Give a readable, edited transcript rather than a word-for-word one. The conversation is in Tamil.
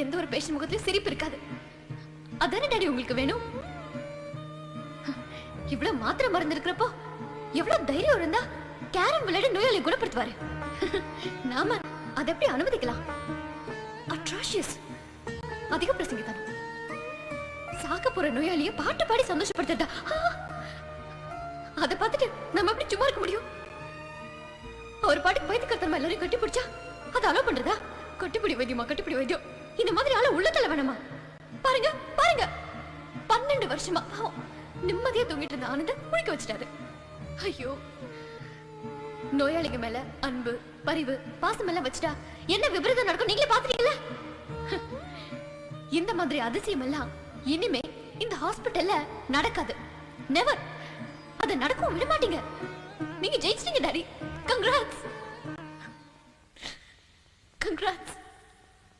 எந்த ஒரு பேஷண்ட் முகத்திலும் சிரிப்பு இருக்காது. அதானே டாடி உங்களுக்கு வேணும்? இவ்வளவு மாத்திரை மருந்து இருக்கிறப்போ எவ்வளவு தைரியம் இருந்தா கேரம் விளையாட நோயாளியை குணப்படுத்துவாரு. நாம அதை எப்படி அனுமதிக்கலாம்? அட்ராஷியஸ், அதிக பிரசங்கித்தானோ. சாக்க போற நோயாளியை பாட்டு பாடி சந்தோஷப்படுத்தா அதை பார்த்துட்டு நம்ம எப்படி சும்மா இருக்க முடியும்? அவர் பாட்டுக்கு பைத்தியக்காரத்தனமா எல்லாரையும் கட்டி பிடிச்சா அதை அலோ பண்றதா? கட்டிப்பிடி வைத்தியமா, கட்டிப்பிடி வைத்தியம். இந்த மாதிரி ஆள உள்ளத்தல வேணாமா? பாருங்க பாருங்க, 12 வருஷமா நிம்மதியா தூங்கிட்டு இருந்த ஆனந்த முழிக்க வச்சுட்டாரு. ஐயோ, நோயாளிங்க மேல அன்பு, பரிவு, பாசம் எல்லாம் வச்சுட்டா என்ன விபரீதம் நடக்கும் நீங்களே பாத்துட்டீங்களா? இந்த மாதிரி அதிசயம் எல்லாம் இனிமே இந்த ஹாஸ்பிட்டல்ல நடக்காது. நெவர். அது நடக்கும் விட மாட்டீங்க. நீங்க ஜெயிச்சிட்டீங்க டாடி. கங்க்ராட்ஸ். கங்க்ராட்ஸ்.